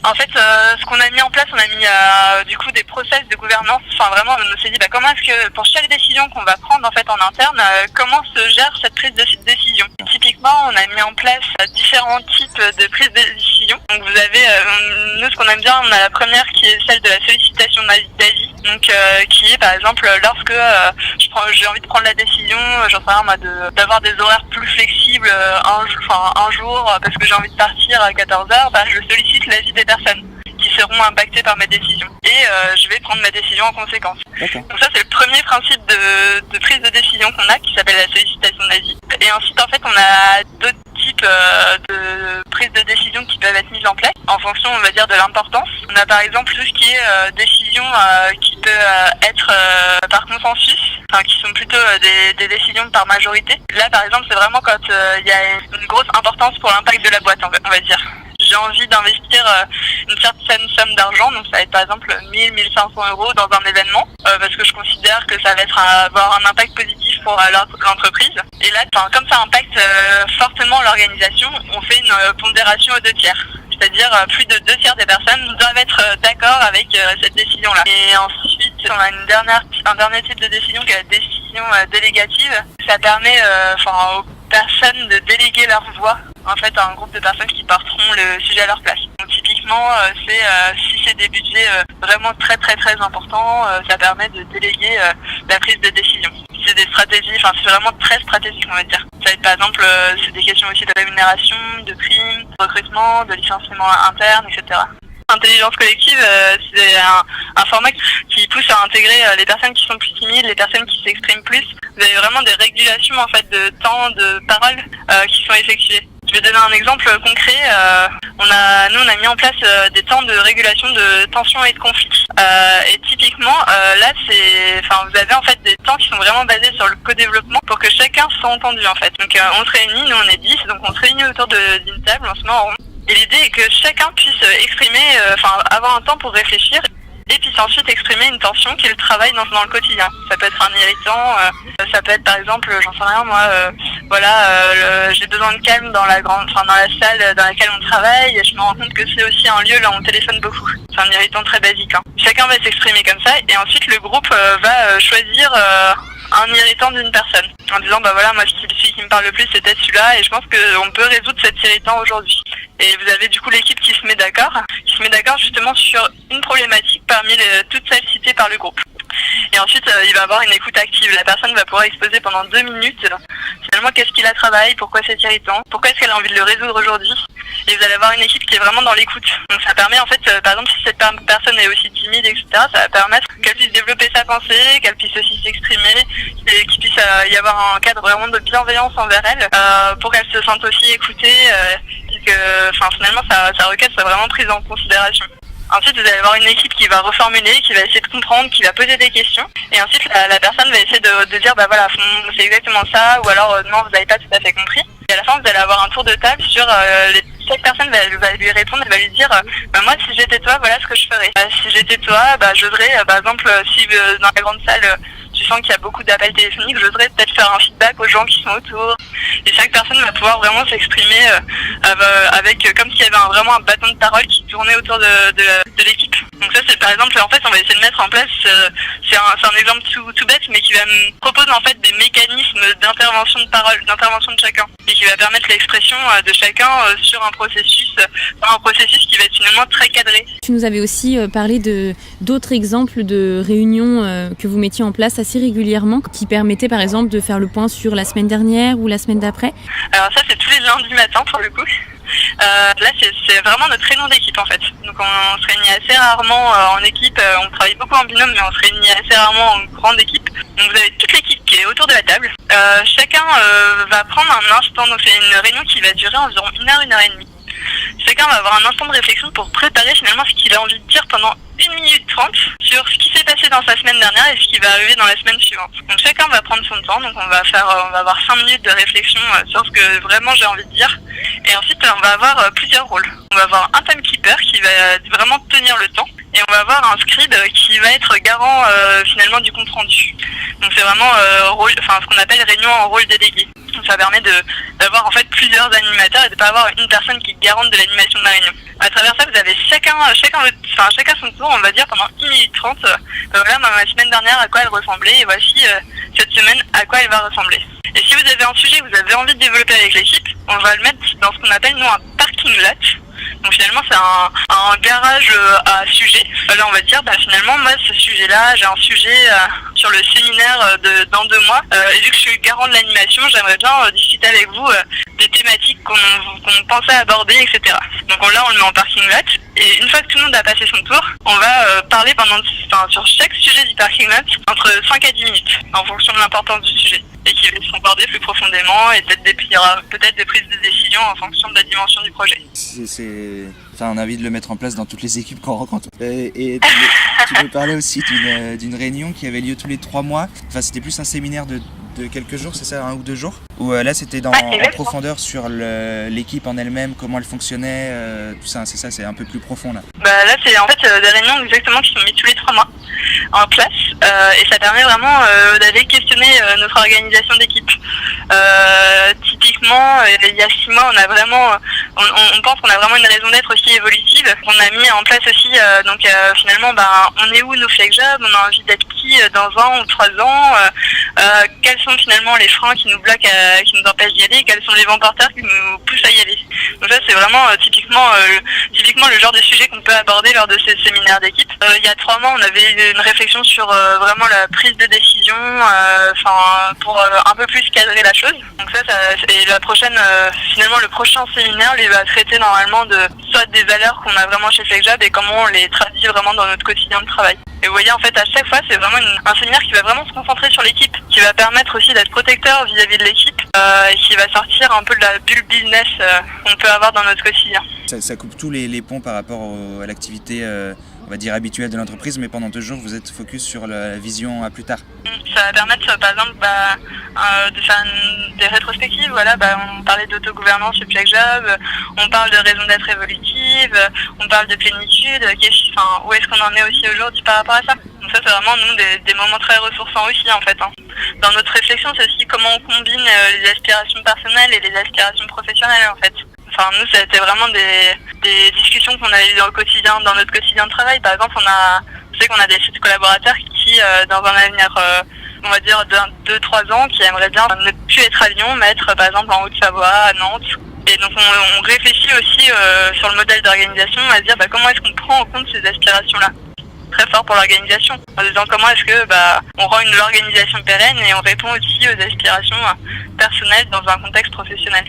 En fait, ce qu'on a mis en place, on a mis du coup des process de gouvernance. Enfin, vraiment, on s'est dit, comment est-ce que pour chaque décision qu'on va prendre en fait en interne, comment se gère cette prise de décision. Typiquement, on a mis en place différents types de prise de décision. Donc, vous avez, nous, ce qu'on aime bien, on a la première qui est celle de la sollicitation d'avis. Donc, qui est par exemple lorsque j'ai envie de prendre la décision, j'en sais rien moi, d'avoir des horaires plus flexibles un jour parce que j'ai envie de partir à 14h, je sollicite l'avis des personnes qui seront impactées par mes décisions et je vais prendre ma décision en conséquence. D'accord. Donc ça c'est le premier principe de prise de décision qu'on a qui s'appelle la sollicitation d'avis. Et ensuite en fait on a d'autres types de prise de décision qui peuvent être mises en place en fonction on va dire de l'importance. On a par exemple tout ce qui est décision qui peut être par consensus, enfin qui sont plutôt des décisions par majorité. Là par exemple c'est vraiment quand il y a une grosse importance pour l'impact de la boîte on va dire. J'ai envie d'investir une certaine somme d'argent, donc ça va être par exemple 1 500 euros dans un événement, parce que je considère que ça va avoir un impact positif pour l'entreprise. Et là, comme ça impacte fortement l'organisation, on fait une pondération aux 2 tiers. C'est-à-dire plus de 2 tiers des personnes doivent être d'accord avec cette décision-là. Et ensuite, on a un dernier type de décision qui est la décision délégative. Ça permet aux personnes de déléguer leur voix en fait à un groupe de personnes qui porteront le sujet à leur place. Donc typiquement, si c'est des budgets vraiment très très très importants, ça permet de déléguer la prise de décision. C'est des stratégies, c'est vraiment très stratégique on va dire. Ça va être par exemple, c'est des questions aussi de rémunération, de primes, de recrutement, de licenciement interne, etc. Intelligence collective, c'est un format qui pousse à intégrer les personnes qui sont plus timides, les personnes qui s'expriment plus. Vous avez vraiment des régulations en fait de temps de parole qui sont effectuées. Je vais donner un exemple concret. On a mis en place des temps de régulation de tension et de conflit. Et typiquement, là, vous avez en fait des temps qui sont vraiment basés sur le co-développement pour que chacun soit entendu en fait. Donc, on se réunit, nous on est 10, donc on se réunit autour d'une table, on se met en rond. Et l'idée est que chacun puisse exprimer, avoir un temps pour réfléchir et puis ensuite exprimer une tension qu'il travaille dans le quotidien. Ça peut être un irritant, ça peut être par exemple, j'en sais rien moi, j'ai besoin de calme dans la salle dans laquelle on travaille et je me rends compte que c'est aussi un lieu là où on téléphone beaucoup. C'est un irritant très basique. Chacun va s'exprimer comme ça et ensuite le groupe va choisir un irritant d'une personne en disant moi celui qui me parle le plus c'était celui-là et je pense qu'on peut résoudre cet irritant aujourd'hui. Et vous avez du coup l'équipe qui se met d'accord justement sur une problématique parmi toutes celles citées par le groupe. Et ensuite, il va avoir une écoute active. La personne va pouvoir exposer pendant 2 minutes finalement qu'est-ce qui la travaille, pourquoi c'est irritant, pourquoi est-ce qu'elle a envie de le résoudre aujourd'hui. Et vous allez avoir une équipe qui est vraiment dans l'écoute. Donc ça permet en fait, par exemple, si cette personne est aussi timide, etc., ça va permettre qu'elle puisse développer sa pensée, qu'elle puisse aussi s'exprimer, et qu'il puisse y avoir un cadre vraiment de bienveillance envers elle, pour qu'elle se sente aussi écoutée, et que finalement sa requête soit vraiment prise en considération. Ensuite, vous allez avoir une équipe qui va reformuler, qui va essayer de comprendre, qui va poser des questions. Et ensuite, la personne va essayer de dire, c'est exactement ça, ou alors, non, vous n'avez pas tout à fait compris. Et à la fin, vous allez avoir un tour de table sur chaque personne va lui répondre et va lui dire, moi, si j'étais toi, voilà ce que je ferais. Si j'étais toi, j'oserais, par exemple, si dans la grande salle, tu sens qu'il y a beaucoup d'appels téléphoniques, j'oserais peut-être faire un feedback aux gens qui sont autour. Et chaque personne va pouvoir vraiment s'exprimer avec comme s'il y avait vraiment un bâton de parole qui tournait autour de l'équipe. Donc ça c'est par exemple, en fait on va essayer de mettre en place, c'est un exemple tout bête, mais qui va me proposer en fait des mécanismes d'intervention de parole, d'intervention de chacun, et qui va permettre l'expression de chacun sur un processus qui va être finalement très cadré. Tu nous avais aussi parlé d'autres exemples de réunions que vous mettiez en place assez régulièrement, qui permettaient par exemple de faire le point sur la semaine dernière ou la semaine d'après. Alors ça c'est tous les lundis matin pour le coup. Là c'est vraiment notre réunion d'équipe en fait. Donc on se réunit assez rarement en équipe, on travaille beaucoup en binôme mais on se réunit assez rarement en grande équipe. Donc vous avez toute l'équipe qui est autour de la table. Chacun va prendre un instant, donc c'est une réunion qui va durer environ 1 heure, 1 heure et demie. Chacun va avoir un instant de réflexion pour préparer finalement ce qu'il a envie de dire pendant 1 minute 30 sur ce qui s'est passé dans sa semaine dernière et ce qui va arriver dans la semaine suivante. Donc chacun va prendre son temps, donc on va avoir 5 minutes de réflexion sur ce que vraiment j'ai envie de dire. Et ensuite on va avoir plusieurs rôles. On va avoir un timekeeper qui va vraiment tenir le temps. Et on va avoir un scribe qui va être garant finalement du compte rendu. Donc c'est vraiment ce qu'on appelle réunion en rôle délégué. Donc ça permet d'avoir en fait plusieurs animateurs et de ne pas avoir une personne qui est garante de l'animation de la réunion. À travers ça, vous avez chacun chacun son tour, on va dire, pendant 1 minute 30. Voilà, ma semaine dernière, à quoi elle ressemblait, et voici cette semaine, à quoi elle va ressembler. Et si vous avez un sujet que vous avez envie de développer avec l'équipe, on va le mettre dans ce qu'on appelle, nous, un parking lot. Donc finalement, c'est un garage à sujet. Là, on va dire, finalement, moi, ce sujet-là, j'ai un sujet sur le séminaire dans 2 mois. Et vu que je suis le garant de l'animation, j'aimerais bien discuter avec vous des thématiques qu'on pensait aborder, etc. Donc là, on le met en parking lot. Et une fois que tout le monde a passé son tour, on va parler sur chaque sujet du parking lot entre 5 à 10 minutes, en fonction de l'importance du sujet. Et qui va s'aborder plus profondément, et il y aura peut-être des prises de décision en fonction de la dimension du projet. On a envie de le mettre en place dans toutes les équipes qu'on rencontre. Et tu peux parler aussi d'une réunion qui avait lieu tous les 3 mois. Enfin, c'était plus un séminaire de quelques jours, c'est ça, 1 ou 2 jours. Où là, c'était en profondeur sur l'équipe en elle-même, comment elle fonctionnait, tout ça. C'est ça, c'est un peu plus profond là. Là, c'est en fait des réunions exactement qui sont mises tous les 3 mois en place, et ça permet vraiment d'aller questionner notre organisation d'équipe. Typiquement, il y a 6 mois, on pense qu'on a vraiment une raison d'être aussi évolutive. On a mis en place aussi, finalement, on est où nos fake jobs, on a envie d'être qui dans 1 ou 3 ans, quels sont finalement les freins qui nous bloquent, qui nous empêchent d'y aller, quels sont les vents porteurs qui nous poussent à y aller. Donc ça, c'est vraiment typiquement le genre de sujet qu'on peut aborder lors de ces séminaires d'équipe. Il y a 3 mois, on avait une réflexion sur vraiment la prise de décision, pour un peu plus cadrer la chose. Donc ça et la prochaine, finalement, le prochain séminaire, lui va traiter normalement de soit des valeurs qu'on a vraiment chez FakeJob et comment on les traduit vraiment dans notre quotidien de travail. Et vous voyez, en fait, à chaque fois, c'est vraiment un séminaire qui va vraiment se concentrer sur l'équipe, qui va permettre aussi d'être protecteur vis-à-vis de l'équipe, et qui va sortir un peu de la bulle business qu'on peut avoir dans notre quotidien. Ça coupe tous les ponts par rapport à l'activité, on va dire, habituelle de l'entreprise, mais pendant 2 jours, vous êtes focus sur la vision à plus tard. Ça va permettre, par exemple, de faire des rétrospectives. Voilà, on parlait d'autogouvernance chez FakeJob, on parle de raison d'être évolutive, on parle de plénitude. Où est-ce qu'on en est aussi aujourd'hui par rapport à ça? Donc ça, c'est vraiment, nous, des moments très ressourçants aussi, en fait. Dans notre réflexion, c'est aussi comment on combine les aspirations personnelles et les aspirations professionnelles, en fait. Nous, c'était vraiment des discussions qu'on a eues dans notre quotidien de travail. Par exemple, je sais qu'on a des collaborateurs qui, dans un avenir, on va dire, 2-3 ans, qui aimeraient bien ne plus être à Lyon, mais être, par exemple, en Haute-Savoie, à Nantes. Et donc, on réfléchit aussi sur le modèle d'organisation, à se dire comment est-ce qu'on prend en compte ces aspirations-là. Très fort pour l'organisation, en disant comment est-ce que on rend l'organisation pérenne et on répond aussi aux aspirations personnelles dans un contexte professionnel.